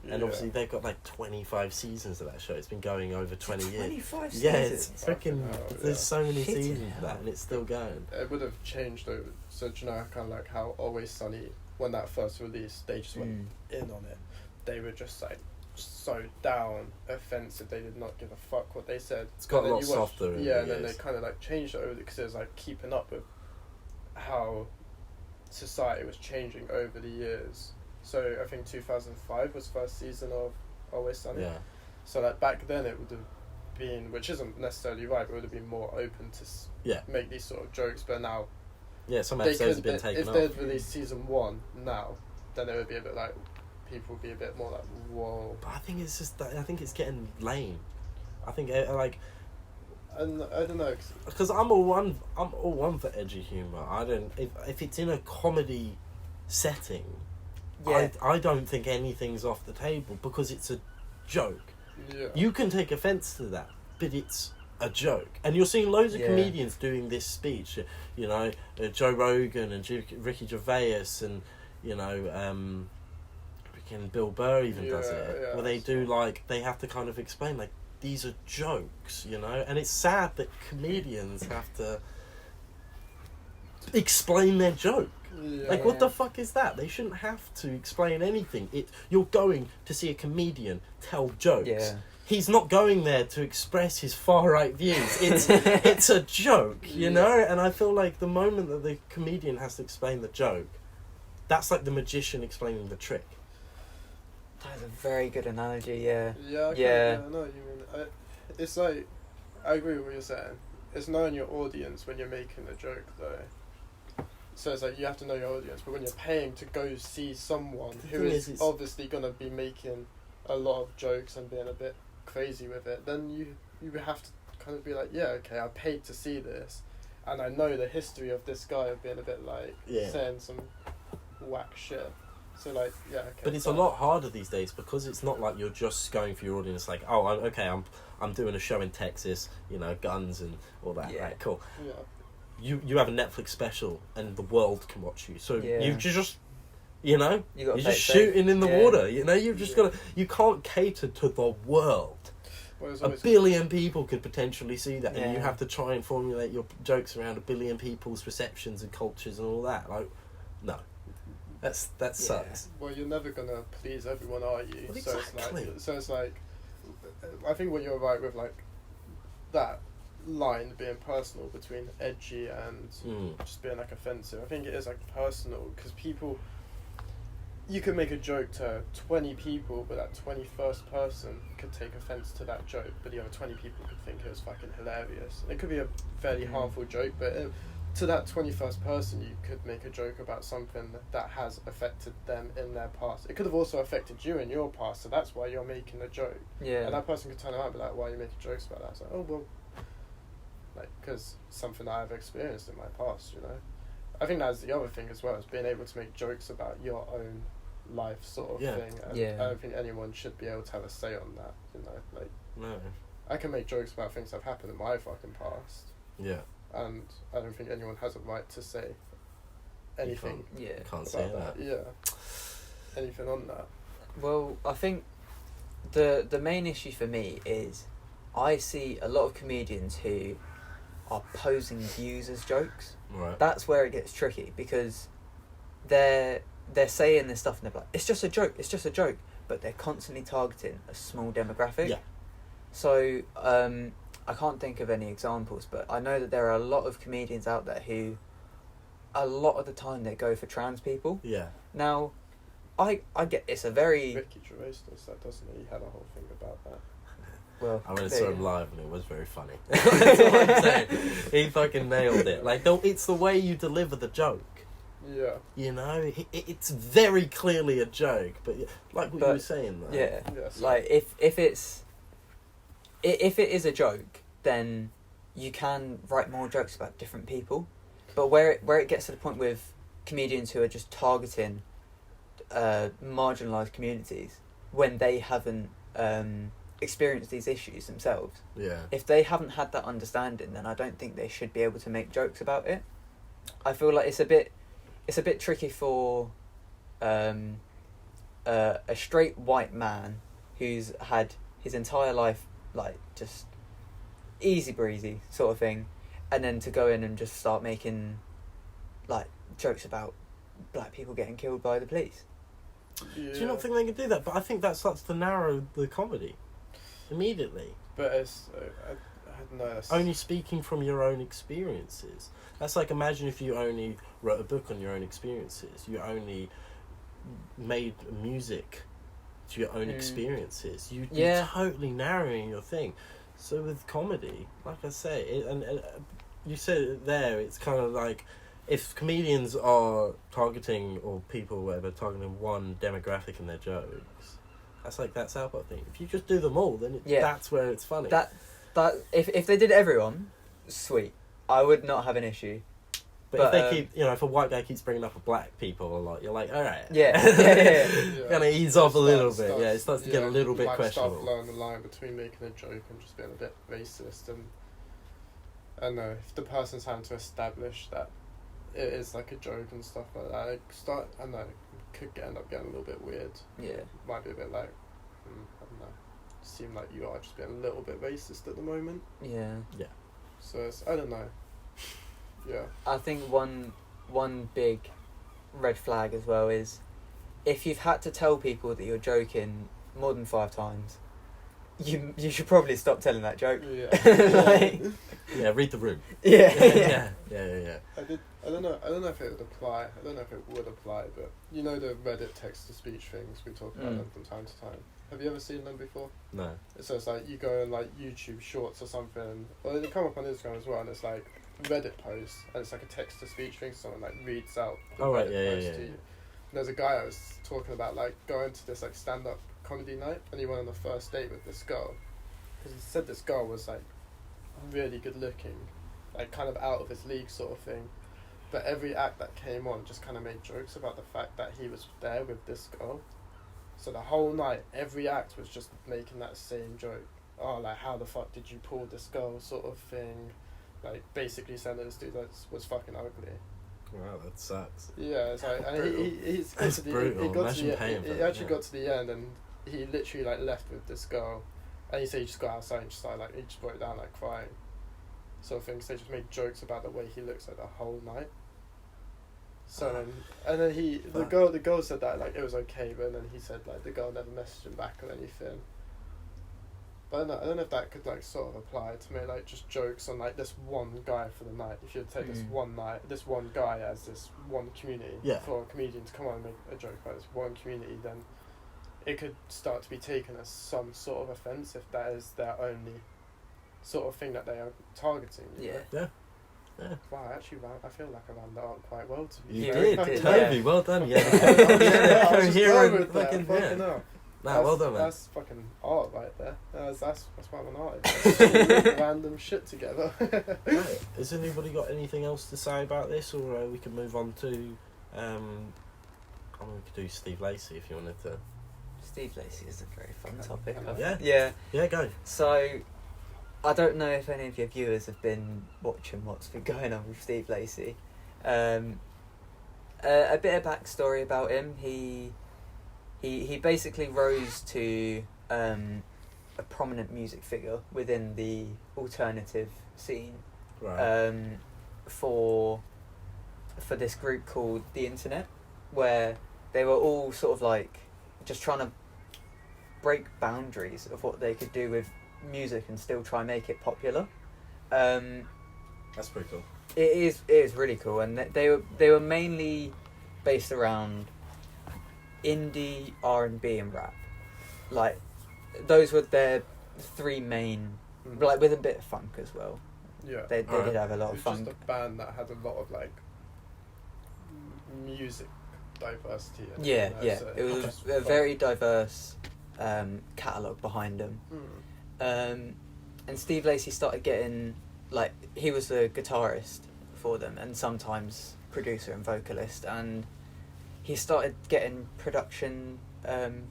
[SPEAKER 1] And obviously they've got like 25 seasons of that show. It's been going over 20 years.
[SPEAKER 3] 25
[SPEAKER 1] Yeah,
[SPEAKER 3] seasons.
[SPEAKER 1] it's freaking...
[SPEAKER 2] Fucking hell, yeah.
[SPEAKER 1] There's so many
[SPEAKER 3] Hitting
[SPEAKER 1] seasons of
[SPEAKER 3] hell.
[SPEAKER 1] that, and it's still going.
[SPEAKER 2] It would have changed over. So do you know kind of like how Always Sunny, when that first released, they just went in on it. They were just like so down, offensive. They did not give a fuck what they said.
[SPEAKER 1] It's got
[SPEAKER 2] And
[SPEAKER 1] a
[SPEAKER 2] then
[SPEAKER 1] lot
[SPEAKER 2] you watch-
[SPEAKER 1] softer in
[SPEAKER 2] Yeah,
[SPEAKER 1] the
[SPEAKER 2] and then they
[SPEAKER 1] years.
[SPEAKER 2] kind of like changed it over because it was like keeping up with how society was changing over the years. So I think 2005 was first season of Always Sunny.
[SPEAKER 1] Yeah.
[SPEAKER 2] So like back then it would have been, which isn't necessarily right, but it would have been more open to
[SPEAKER 1] Yeah.
[SPEAKER 2] make these sort of jokes. But now
[SPEAKER 1] Yeah, some
[SPEAKER 2] they
[SPEAKER 1] episodes have
[SPEAKER 2] could,
[SPEAKER 1] been taken
[SPEAKER 2] if
[SPEAKER 1] off.
[SPEAKER 2] they'd released season 1 now, then it would be a bit like, people would be a bit more like, whoa.
[SPEAKER 1] But I think it's just that I think it's getting lame. I think like
[SPEAKER 2] And I don't know.
[SPEAKER 1] because I'm all one for edgy humor. I don't if it's in a comedy setting.
[SPEAKER 3] Yeah.
[SPEAKER 1] I don't think anything's off the table because it's a joke.
[SPEAKER 2] Yeah.
[SPEAKER 1] You can take offence to that, but it's a joke. And you're seeing loads of
[SPEAKER 3] Yeah.
[SPEAKER 1] comedians doing this speech, you know, Joe Rogan and Ricky Gervais and, you know, freaking Bill Burr even does it.
[SPEAKER 2] Yeah,
[SPEAKER 1] where they do, like, they have to kind of explain, like, these are jokes, you know? And it's sad that comedians have to explain their joke.
[SPEAKER 2] Yeah.
[SPEAKER 1] Like, what the fuck is that? They shouldn't have to explain anything. You're going to see a comedian tell jokes.
[SPEAKER 3] Yeah.
[SPEAKER 1] He's not going there to express his far-right views. It's a joke, you know? And I feel like the moment that the comedian has to explain the joke, that's like the magician explaining the trick.
[SPEAKER 3] That's a very good analogy, yeah.
[SPEAKER 2] Yeah, I know what you mean. It's like, I agree with what you're saying. It's knowing your audience when you're making a joke, though. So it's like, you have to know your audience, but when you're paying to go see someone who is obviously going to be making a lot of jokes and being a bit crazy with it, then you have to kind of be like, yeah, okay, I paid to see this, and I know the history of this guy of being a bit like, saying some whack shit. So like, yeah, okay.
[SPEAKER 1] But it's a lot harder these days because it's not like you're just going for your audience. Like, oh, I'm doing a show in Texas, you know, guns and all that.
[SPEAKER 3] Yeah.
[SPEAKER 1] Right, cool.
[SPEAKER 2] Yeah.
[SPEAKER 1] You have a Netflix special and the world can watch you. So
[SPEAKER 3] Yeah.
[SPEAKER 1] you just, you know,
[SPEAKER 3] You're
[SPEAKER 1] just shooting in the water. You know, you've just got to. You can't cater to the world.
[SPEAKER 2] Well,
[SPEAKER 1] A billion people could potentially see that, and you
[SPEAKER 3] Yeah.
[SPEAKER 1] have to try and formulate your jokes around a billion people's perceptions and cultures and all that. Like, no. That sucks.
[SPEAKER 2] Well, you're never gonna please everyone, are you?
[SPEAKER 1] Well,
[SPEAKER 2] So
[SPEAKER 1] exactly.
[SPEAKER 2] it's like, I think what you're right with, like, that line being personal between edgy and just being like offensive. I think it is like personal because people, you could make a joke to 20 people, but that 21st person could take offense to that joke, but the other 20 people could think it was fucking hilarious. It could be a fairly harmful joke, but to that 21st person, you could make a joke about something that has affected them in their past. It could have also affected you in your past, so that's why you're making a joke.
[SPEAKER 3] Yeah.
[SPEAKER 2] And that person could turn around and be like, why are you making jokes about that? It's like, oh, well, like, because something that I've experienced in my past, you know? I think that's the other thing as well, is being able to make jokes about your own life sort of thing. And I don't think anyone should be able to have a say on that, you know? Like,
[SPEAKER 1] No.
[SPEAKER 2] I can make jokes about things that have happened in my fucking past.
[SPEAKER 1] Yeah.
[SPEAKER 2] And I don't think anyone has a right to say anything
[SPEAKER 1] You can't
[SPEAKER 2] about
[SPEAKER 1] say
[SPEAKER 2] that. Yeah. Anything on that.
[SPEAKER 3] Well, I think the main issue for me is I see a lot of comedians who are posing views as jokes.
[SPEAKER 1] Right.
[SPEAKER 3] That's where it gets tricky because they're saying this stuff and they're like, it's just a joke, but they're constantly targeting a small demographic.
[SPEAKER 1] Yeah.
[SPEAKER 3] So I can't think of any examples, but I know that there are a lot of comedians out there who a lot of the time they go for trans people.
[SPEAKER 1] Yeah.
[SPEAKER 3] Now, I get it's a very...
[SPEAKER 2] Ricky Gervais does that, doesn't he? He had a whole thing about that.
[SPEAKER 3] Well,
[SPEAKER 1] I went and saw him live and it was very funny. That's all I'm saying. He fucking nailed it. Like, it's the way you deliver the joke.
[SPEAKER 2] Yeah.
[SPEAKER 1] You know, it's very clearly a joke, but like what you were saying, though.
[SPEAKER 3] Yeah.
[SPEAKER 2] Yes.
[SPEAKER 3] Like if it is a joke, then you can write more jokes about different people. But where it gets to the point with comedians who are just targeting marginalised communities when they haven't experienced these issues themselves.
[SPEAKER 1] Yeah.
[SPEAKER 3] If they haven't had that understanding, then I don't think they should be able to make jokes about it. I feel like it's a bit tricky for a straight white man who's had his entire life like just easy breezy sort of thing, and then to go in and just start making like jokes about black people getting killed by the police.
[SPEAKER 2] Yeah.
[SPEAKER 1] Do you not think they can do that? But I think that starts to narrow the comedy immediately.
[SPEAKER 2] But it's... I don't know.
[SPEAKER 1] Only speaking from your own experiences. That's like, imagine if you only wrote a book on your own experiences. You only made music to your own experiences. You're totally narrowing your thing. So with comedy, like I say, and you said it there, it's kind of like, if comedians are targeting, or people or whatever, targeting one demographic in their jokes, that's our thing. If you just do them all, then that's where it's funny.
[SPEAKER 3] That if they did everyone, sweet, I would not have an issue.
[SPEAKER 1] But if they keep, if a white guy keeps bringing up a black people a lot, you're like, all right.
[SPEAKER 3] Yeah.
[SPEAKER 1] Kind of ease off a little bit. It starts to get a little bit questionable.
[SPEAKER 2] Start blurring the line between making a joke and just being a bit racist and I don't know, if the person's having to establish that it is like a joke and stuff like that, I don't know, end up getting a little bit weird.
[SPEAKER 3] Yeah.
[SPEAKER 2] Might be a bit like, I don't know, seem like you are just being a little bit racist at the moment.
[SPEAKER 3] Yeah.
[SPEAKER 1] Yeah.
[SPEAKER 2] So it's, I don't know. Yeah.
[SPEAKER 3] I think one big red flag as well is if you've had to tell people that you're joking more than 5 times, you should probably stop telling that joke.
[SPEAKER 2] Yeah.
[SPEAKER 3] Like,
[SPEAKER 1] Yeah, read the room.
[SPEAKER 3] yeah.
[SPEAKER 1] Yeah.
[SPEAKER 2] I don't know if it would apply. I don't know if it would apply, but you know the Reddit text-to-speech things, we talk about them from time to time. Have you ever seen them before?
[SPEAKER 1] No.
[SPEAKER 2] So it's like you go on like YouTube Shorts or something, or they come up on Instagram as well, and it's like Reddit posts, and it's like a text-to-speech thing. Someone like reads out the
[SPEAKER 1] Oh, right,
[SPEAKER 2] Reddit post
[SPEAKER 1] yeah.
[SPEAKER 2] to you. And there's a guy I was talking about like going to this like stand-up comedy night, and he went on the first date with this girl, because he said this girl was like really good-looking, like kind of out of his league sort of thing. But every act that came on just kind of made jokes about the fact that he was there with this girl. So the whole night, every act was just making that same joke. Oh, like, how the fuck did you pull this girl sort of thing. Like, basically saying that this dude was fucking ugly.
[SPEAKER 1] Wow, that sucks.
[SPEAKER 2] Yeah, it's like, and he's got
[SPEAKER 1] That's
[SPEAKER 2] to the,
[SPEAKER 1] brutal.
[SPEAKER 2] he got
[SPEAKER 1] Imagine
[SPEAKER 2] to the,
[SPEAKER 1] paying
[SPEAKER 2] he
[SPEAKER 1] for
[SPEAKER 2] actually
[SPEAKER 1] that,
[SPEAKER 2] got to the end, and he literally, like, left with this girl. And he said he just got outside and just started, like, he just broke down, like, crying. Sort of thing. So they just made jokes about the way he looks like the whole night. So then the girl said that like it was okay, but then he said like the girl never messaged him back or anything. But I don't know if that could like sort of apply to me, like just jokes on like this one guy for the night. If you take this one guy as this one community for a comedian to come on and make a joke about this one community, then it could start to be taken as some sort of offence if that is their only sort of thing that they are targeting.
[SPEAKER 3] Yeah.
[SPEAKER 2] Wow, actually, I feel like I ran that up quite well to be
[SPEAKER 3] You
[SPEAKER 2] fair.
[SPEAKER 3] did,
[SPEAKER 1] Toby, well done. Yeah.
[SPEAKER 2] I was just going with that.
[SPEAKER 1] Fucking,
[SPEAKER 2] Fucking hell.
[SPEAKER 1] Nah, well done, man.
[SPEAKER 2] That's fucking art right there. That's why I'm an artist. Random shit together.
[SPEAKER 1] Right. Has anybody got anything else to say about this, or we can move on to? We could do Steve Lacey if you wanted to.
[SPEAKER 3] Steve Lacey is a very fun topic.
[SPEAKER 1] Yeah, go.
[SPEAKER 3] So, I don't know if any of your viewers have been watching what's been going on with Steve Lacey. A bit of backstory about him. He basically rose to a prominent music figure within the alternative scene.
[SPEAKER 1] Right.
[SPEAKER 3] For this group called The Internet, where they were all sort of like just trying to break boundaries of what they could do with music and still try and make it popular.
[SPEAKER 1] That's pretty cool.
[SPEAKER 3] It is really cool, and they were mainly based around indie, R&B and rap. Like those were their 3 main, like with a bit of funk as well.
[SPEAKER 2] Yeah.
[SPEAKER 3] They did have a lot of
[SPEAKER 2] It's
[SPEAKER 3] funk.
[SPEAKER 2] just a band that had a lot of like music diversity.
[SPEAKER 3] Yeah.
[SPEAKER 2] So
[SPEAKER 3] It was
[SPEAKER 2] just
[SPEAKER 3] a
[SPEAKER 2] fun.
[SPEAKER 3] very diverse catalogue behind them. And Steve Lacey started getting, like, he was the guitarist for them and sometimes producer and vocalist, and he started getting production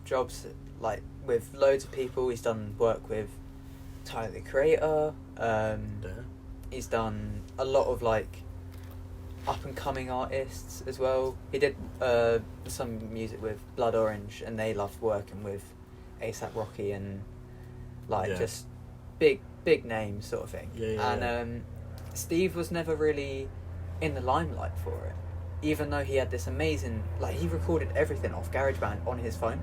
[SPEAKER 3] jobs, like, with loads of people. He's done work with Tyler, the Creator. He's done a lot of, like, up-and-coming artists as well. He did some music with Blood Orange, and they loved working with A$AP Rocky and, like, just big names sort of thing. And Steve was never really in the limelight for it, even though he had this amazing, like, he recorded everything off GarageBand on his phone.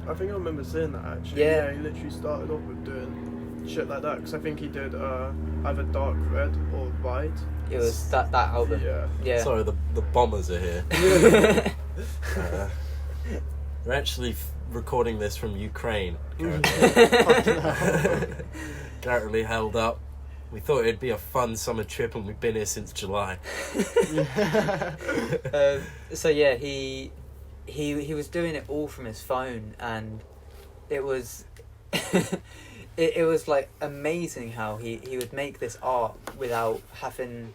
[SPEAKER 2] I think I remember seeing that actually.
[SPEAKER 3] Yeah.
[SPEAKER 2] He literally started off with doing shit like that, because I think he did either Dark Red or Ride.
[SPEAKER 3] It was that album. Yeah.
[SPEAKER 1] Sorry, the bombers are here. We're actually recording this from Ukraine. Currently held up. We thought it'd be a fun summer trip, and we've been here since July.
[SPEAKER 3] So yeah, he was doing it all from his phone, and it was it was like amazing how he would make this art without having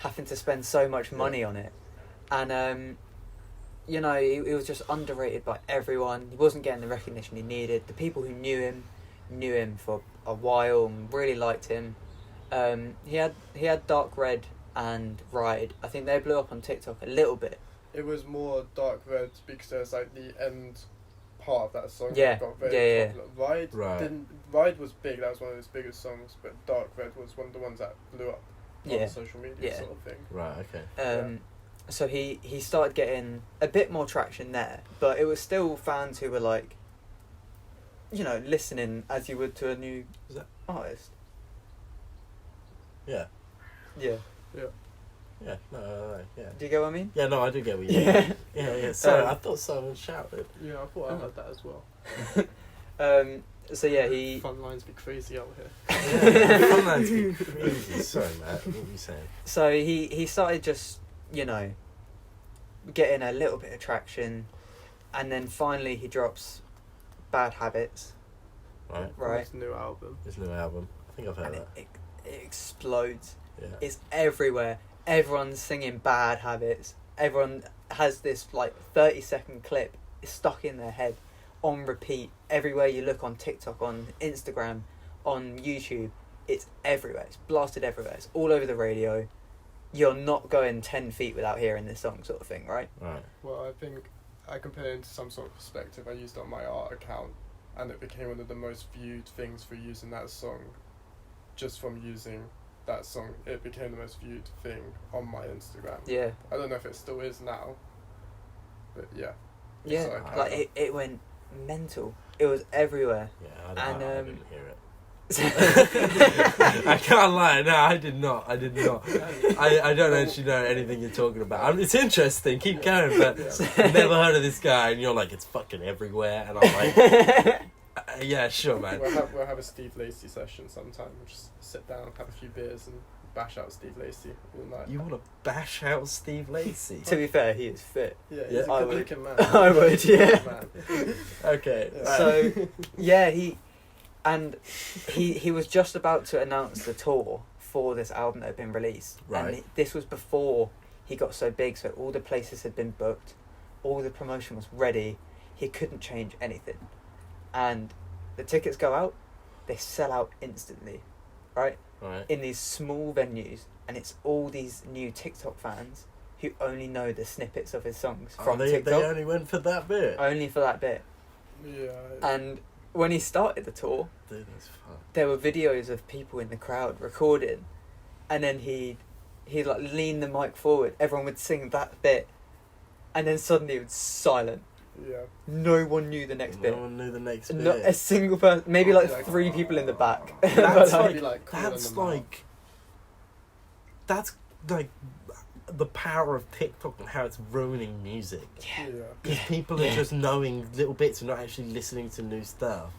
[SPEAKER 3] to spend so much money on it. And you know, he was just underrated by everyone. He wasn't getting the recognition he needed. The people who knew him for a while and really liked him. He had Dark Red and Ride. I think they blew up on TikTok a little bit.
[SPEAKER 2] It was more Dark Red because there's like the end part of that song
[SPEAKER 3] Yeah,
[SPEAKER 2] that got very popular.
[SPEAKER 1] Right.
[SPEAKER 2] Ride was big, that was one of his biggest songs, but Dark Red was one of the ones that blew up on social media sort of thing.
[SPEAKER 1] Right, okay.
[SPEAKER 3] So he started getting a bit more traction there, but it was still fans who were like, you know, listening as you would to a new artist.
[SPEAKER 1] Yeah.
[SPEAKER 3] Yeah.
[SPEAKER 1] Yeah, no, yeah.
[SPEAKER 3] Do you get what I mean?
[SPEAKER 1] Yeah, no, I do get what you mean. Yeah. Sorry, I thought someone shouted.
[SPEAKER 2] Yeah, I thought I heard that as well.
[SPEAKER 3] So yeah, he...
[SPEAKER 2] Fun lines be crazy out here.
[SPEAKER 1] Yeah, fun lines be crazy. Sorry, Matt, what were you saying?
[SPEAKER 3] So he started just, you know, getting a little bit of traction, and then finally he drops Bad Habits. Right.
[SPEAKER 2] His new album.
[SPEAKER 1] His new album. I think I've heard
[SPEAKER 3] And
[SPEAKER 1] that.
[SPEAKER 3] it explodes.
[SPEAKER 1] Yeah.
[SPEAKER 3] It's everywhere. Everyone's singing Bad Habits. Everyone has this like 30-second clip stuck in their head on repeat everywhere you look, on TikTok, on Instagram, on YouTube. It's everywhere. It's blasted everywhere. It's all over the radio. You're not going 10 feet without hearing this song, sort of thing, right?
[SPEAKER 1] Right.
[SPEAKER 2] Well, I think I can put it into some sort of perspective. I used it on my art account, and it became one of the most viewed things for using that song. Just from using that song, it became the most viewed thing on my Instagram.
[SPEAKER 3] Yeah.
[SPEAKER 2] I don't know if it still is now, but yeah.
[SPEAKER 3] Yeah,
[SPEAKER 2] So
[SPEAKER 3] like it went mental. It was everywhere.
[SPEAKER 1] Yeah, I didn't hear it.
[SPEAKER 3] I
[SPEAKER 1] I can't lie. No, I did not. I don't actually know anything you're talking about. I mean, it's interesting. Keep going, but I've never heard of this guy, and you're like, it's fucking everywhere, and I'm like, yeah, sure, man.
[SPEAKER 2] We'll have a Steve Lacy session sometime. We'll just sit down, have a few beers, and bash out Steve Lacy all night.
[SPEAKER 1] You want to bash out Steve Lacy?
[SPEAKER 3] To be fair, he is fit.
[SPEAKER 2] Yeah, he's a good-looking man.
[SPEAKER 3] I would, yeah.
[SPEAKER 1] Okay.
[SPEAKER 2] Yeah.
[SPEAKER 3] So, yeah, he was just about to announce the tour for this album that had been released.
[SPEAKER 1] Right.
[SPEAKER 3] And this was before he got so big, so all the places had been booked, all the promotion was ready, he couldn't change anything. And the tickets go out, they sell out instantly, right?
[SPEAKER 1] Right.
[SPEAKER 3] In these small venues, and it's all these new TikTok fans who only know the snippets of his songs from TikTok.
[SPEAKER 1] They only went for that bit?
[SPEAKER 3] Only for that bit.
[SPEAKER 2] Yeah.
[SPEAKER 3] And when he started the tour,
[SPEAKER 1] Dude, that's fun.
[SPEAKER 3] there were videos of people in the crowd recording, and then he'd like lean the mic forward, everyone would sing that bit, and then suddenly it was silent.
[SPEAKER 2] Yeah.
[SPEAKER 3] No one knew the next bit.
[SPEAKER 1] No one knew the next bit.
[SPEAKER 3] Not a single person. Maybe like 3 people in the back.
[SPEAKER 1] That's
[SPEAKER 3] But,
[SPEAKER 1] that's like the power of TikTok and how it's ruining music.
[SPEAKER 2] Yeah.
[SPEAKER 1] Because people are just knowing little bits and not actually listening to new stuff.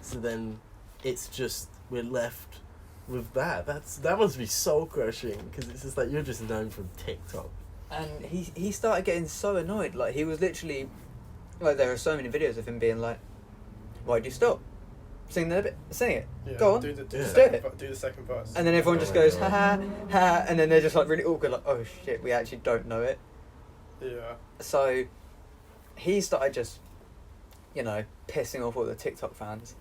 [SPEAKER 1] So then it's just, we're left with that. That must be soul crushing, because it's just like you're just known from TikTok.
[SPEAKER 3] and he started getting so annoyed. Like, he was literally, like, there are so many videos of him being like, "Why'd you stop? Sing the bit, sing it.
[SPEAKER 2] Yeah.
[SPEAKER 3] Go on,
[SPEAKER 2] Do the second verse.
[SPEAKER 3] And then everyone
[SPEAKER 1] Oh
[SPEAKER 3] just
[SPEAKER 1] my
[SPEAKER 3] goes,
[SPEAKER 1] God.
[SPEAKER 3] ha ha, and then they're just like really awkward, like, oh shit, we actually don't know it.
[SPEAKER 2] Yeah.
[SPEAKER 3] So he started just, you know, pissing off all the TikTok fans.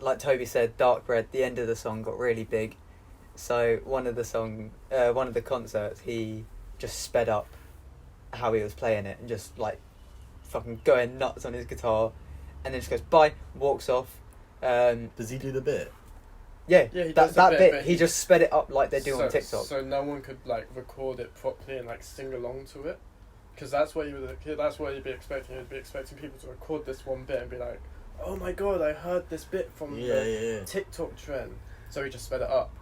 [SPEAKER 3] Like Toby said, Dark Red, the end of the song got really big. So one of the concerts, he just sped up how he was playing it and just like fucking going nuts on his guitar, and then just goes bye, walks off.
[SPEAKER 1] Does he do the bit?
[SPEAKER 3] Yeah,
[SPEAKER 2] Yeah, he does
[SPEAKER 3] that
[SPEAKER 2] the
[SPEAKER 3] bit,
[SPEAKER 2] but
[SPEAKER 3] he just sped it up like they do
[SPEAKER 2] so,
[SPEAKER 3] on TikTok.
[SPEAKER 2] So no one could like record it properly and like sing along to it, because that's what you'd be expecting. You'd be expecting people to record this one bit and be like, "Oh my god, I heard this bit from the
[SPEAKER 1] Yeah.
[SPEAKER 2] TikTok trend." So he just sped it up,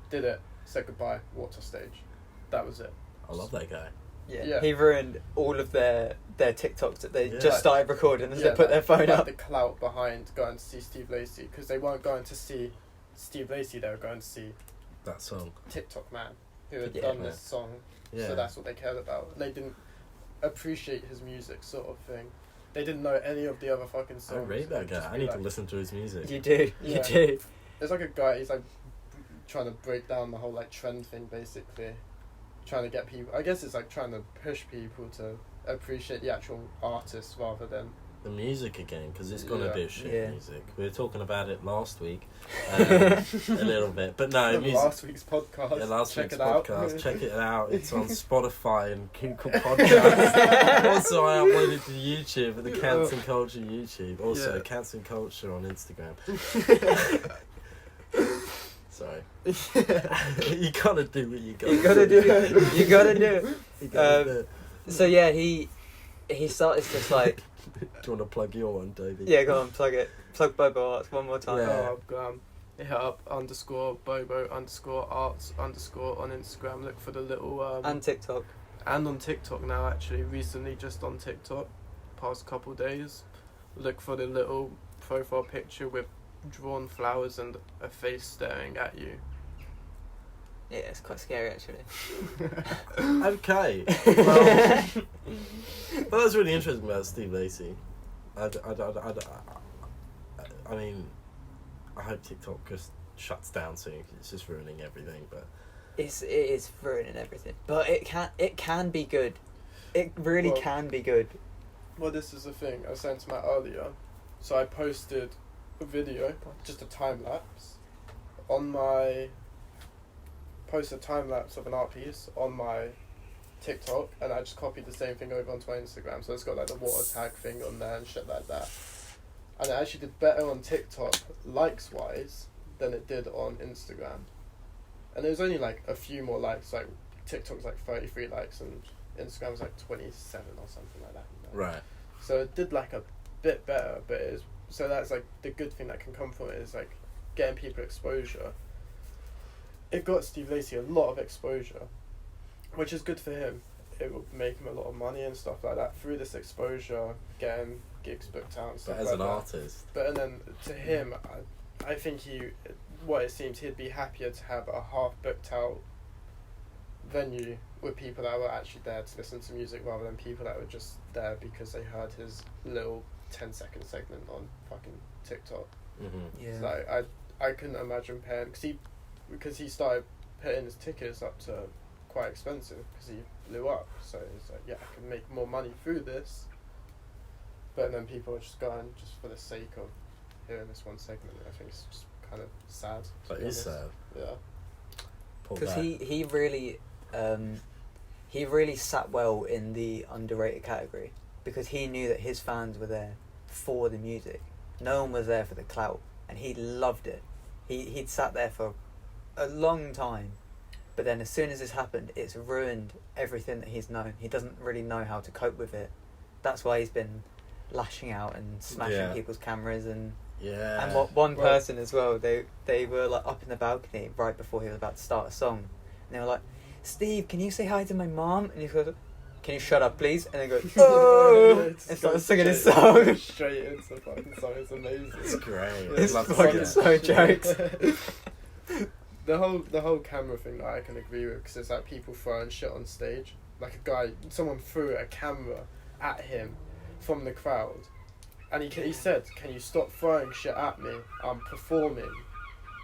[SPEAKER 2] did it, said goodbye, walked off stage. That was it.
[SPEAKER 1] I love that guy.
[SPEAKER 2] Yeah.
[SPEAKER 3] He ruined all of their TikToks that they
[SPEAKER 1] Yeah.
[SPEAKER 3] just started recording as they put their phone
[SPEAKER 2] like
[SPEAKER 3] up.
[SPEAKER 2] the clout behind going to see Steve Lacy, because they weren't going to see Steve Lacy, they were going to see
[SPEAKER 1] That song.
[SPEAKER 2] TikTok man who had
[SPEAKER 3] Yeah.
[SPEAKER 2] done this song.
[SPEAKER 1] Yeah.
[SPEAKER 2] So that's what they cared about. They didn't appreciate his music, sort of thing. They didn't know any of the other fucking
[SPEAKER 1] I
[SPEAKER 2] songs.
[SPEAKER 1] rate that
[SPEAKER 2] It'd just
[SPEAKER 1] guy. I
[SPEAKER 2] be
[SPEAKER 1] need
[SPEAKER 2] like,
[SPEAKER 1] to listen to his music.
[SPEAKER 3] You do, you
[SPEAKER 2] Yeah.
[SPEAKER 3] do.
[SPEAKER 2] There's like a guy, he's like trying to break down the whole like trend thing, basically. Trying to get people, I guess it's like trying to push people to appreciate the actual artist rather than
[SPEAKER 1] the music again, because it's gonna
[SPEAKER 2] Yeah.
[SPEAKER 1] be a shit
[SPEAKER 3] Yeah.
[SPEAKER 1] music. We were talking about it last week, a little bit, but no, music.
[SPEAKER 2] Last week's podcast.
[SPEAKER 1] Yeah, last
[SPEAKER 2] Check
[SPEAKER 1] week's
[SPEAKER 2] it out.
[SPEAKER 1] podcast. Check it out. It's on Spotify and Google Podcasts. Also, I uploaded to YouTube at the Cants and Culture YouTube. Also,
[SPEAKER 2] Yeah.
[SPEAKER 1] Cants and Culture on Instagram. Sorry. You gotta do what you gotta
[SPEAKER 3] You gotta do it. You gotta do it.
[SPEAKER 1] You gotta do it.
[SPEAKER 3] So yeah, he started just like,
[SPEAKER 1] Do you want to plug your one, Davey?
[SPEAKER 3] yeah, go on, plug it. Plug Bobo Arts one more time.
[SPEAKER 1] Yeah.
[SPEAKER 2] Hit up _Bobo_Arts_ on Instagram. Look for the little
[SPEAKER 3] And TikTok.
[SPEAKER 2] and on TikTok now. Actually, recently just on TikTok, past couple days. Look for the little profile picture with drawn flowers and a face staring at you.
[SPEAKER 3] Yeah, it's quite scary actually.
[SPEAKER 1] Okay. Well, well, that's really interesting about Steve Lacy. I mean, I hope TikTok just shuts down soon 'cause it's just ruining everything. But
[SPEAKER 3] It is ruining everything, but it can be good. It really
[SPEAKER 2] Well-
[SPEAKER 3] can be good.
[SPEAKER 2] Well, this is the thing I was saying to Matt earlier. So I posted a video, just a time lapse, on my. Posted a time lapse of an art piece on my TikTok, and I just copied the same thing over onto my Instagram. So it's got like the water tag thing on there and shit like that. And it actually did better on TikTok, likes wise, than it did on Instagram. And there was only like a few more likes. Like TikTok's like 33 likes, and Instagram's like 27 or something like that.
[SPEAKER 1] right.
[SPEAKER 2] So it did like a bit better, but it is, so that's like the good thing that can come from it is like getting people exposure. It got Steve Lacy a lot of exposure, which is good for him. It will make him a lot of money and stuff like that through this exposure, getting gigs booked out and stuff
[SPEAKER 1] But as
[SPEAKER 2] like
[SPEAKER 1] an
[SPEAKER 2] that.
[SPEAKER 1] artist,
[SPEAKER 2] But and then to him, I think what it seems, he'd be happier to have a half booked out venue with people that were actually there to listen to music rather than people that were just there because they heard his little 10-second segment on fucking TikTok.
[SPEAKER 1] mm-hmm.
[SPEAKER 3] Yeah.
[SPEAKER 2] It's like I couldn't imagine paying because he started putting his tickets up to quite expensive because he blew up. So it's like, yeah, I can make more money through this. But then people are just going just for the sake of hearing this one segment. I think it's just kind of sad. to
[SPEAKER 1] That
[SPEAKER 2] be
[SPEAKER 1] is
[SPEAKER 2] honest.
[SPEAKER 1] sad.
[SPEAKER 2] Yeah.
[SPEAKER 1] Pull
[SPEAKER 3] Because
[SPEAKER 1] back.
[SPEAKER 3] he really sat well in the underrated category because he knew that his fans were there for the music. No one was there for the clout, and he loved it. He'd sat there for a long time, but then as soon as this happened, it's ruined everything that he's known. He doesn't really know how to cope with it. That's why he's been lashing out and smashing
[SPEAKER 1] Yeah.
[SPEAKER 3] people's cameras and
[SPEAKER 1] Yeah.
[SPEAKER 3] and one
[SPEAKER 2] Well-
[SPEAKER 3] person as well, they were like up in the balcony right before he was about to start a song, and they were like, "Steve, can you say hi to my mom?" And he goes, "Can you shut up, please?" And they go, "Oh!" and start singing his song.
[SPEAKER 2] Straight into the fucking song. It's amazing.
[SPEAKER 1] It's great.
[SPEAKER 3] It's
[SPEAKER 1] I love
[SPEAKER 3] fucking
[SPEAKER 1] that.
[SPEAKER 3] so jokes.
[SPEAKER 2] The whole camera thing that I can agree with, because it's like people throwing shit on stage. Like someone threw a camera at him from the crowd, and he said, "Can you stop throwing shit at me? I'm performing."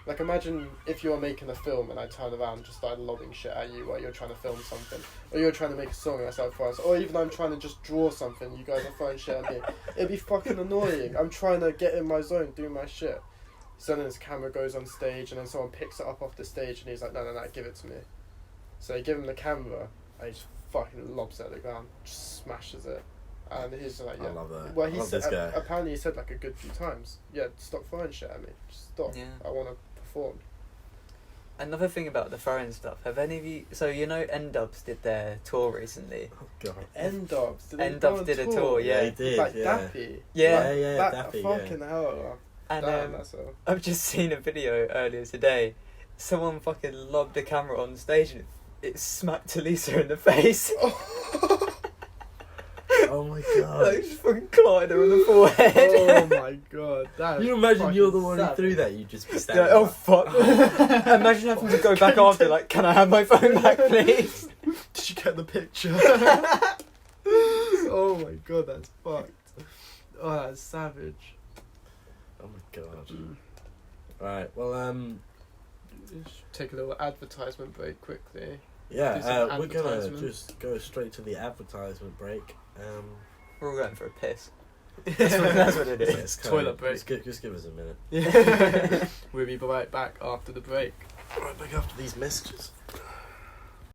[SPEAKER 2] Like, imagine if you're making a film and I turn around and just started lobbing shit at you while you're trying to film something, or you're trying to make a song and I start throwing, or even I'm trying to just draw something, you guys are throwing shit at me. It'd be fucking annoying. I'm trying to get in my zone, do my shit. So then his camera goes on stage, and then someone picks it up off the stage, and he's like, no, give it to me. So they give him the camera, and he just fucking lobs it at the ground, just smashes it. And he's like, yeah.
[SPEAKER 1] I love that.
[SPEAKER 2] Well,
[SPEAKER 1] I
[SPEAKER 2] he
[SPEAKER 1] love
[SPEAKER 2] said,
[SPEAKER 1] this guy.
[SPEAKER 2] apparently he said like a good few times, yeah, stop throwing shit at me. Just stop.
[SPEAKER 3] Yeah.
[SPEAKER 2] I want to perform.
[SPEAKER 3] Another thing about the throwing stuff, have any of you... So, you know N-Dubs did their tour recently?
[SPEAKER 1] Oh, God.
[SPEAKER 2] N-Dubs.
[SPEAKER 3] N-Dubs did a tour, yeah.
[SPEAKER 1] They did,
[SPEAKER 2] Like
[SPEAKER 1] yeah.
[SPEAKER 2] Dappy.
[SPEAKER 3] Yeah.
[SPEAKER 2] Like,
[SPEAKER 1] Yeah,
[SPEAKER 2] that
[SPEAKER 1] Dappy,
[SPEAKER 2] fucking hell.
[SPEAKER 3] And
[SPEAKER 2] Damn, that's a...
[SPEAKER 3] I've just seen a video earlier today. Someone fucking lobbed a camera on stage and it smacked Talisa in the face.
[SPEAKER 1] Oh my
[SPEAKER 3] Like,
[SPEAKER 1] God.
[SPEAKER 3] just fucking clotted her on the forehead.
[SPEAKER 2] Oh my god. That
[SPEAKER 1] You
[SPEAKER 2] is
[SPEAKER 1] imagine you're the
[SPEAKER 2] fucking
[SPEAKER 1] one who
[SPEAKER 2] savage.
[SPEAKER 1] threw that, you'd just be
[SPEAKER 3] Like,
[SPEAKER 1] standing
[SPEAKER 3] oh
[SPEAKER 1] up.
[SPEAKER 3] fuck. Imagine having to go back after, like, can I have my phone back, please?
[SPEAKER 2] Did you get the picture? Oh my god, that's fucked. Oh, that's savage.
[SPEAKER 1] Oh my God. Right, well,
[SPEAKER 2] Just take a little advertisement break quickly.
[SPEAKER 1] yeah,
[SPEAKER 2] Do some
[SPEAKER 1] we're gonna
[SPEAKER 2] advertisement.
[SPEAKER 1] just go straight to the advertisement break.
[SPEAKER 3] We're all going for a piss. That's what it is.
[SPEAKER 1] It's
[SPEAKER 2] Toilet break.
[SPEAKER 1] Just give us a minute.
[SPEAKER 2] We'll be right back after the break.
[SPEAKER 1] Right back after these messages.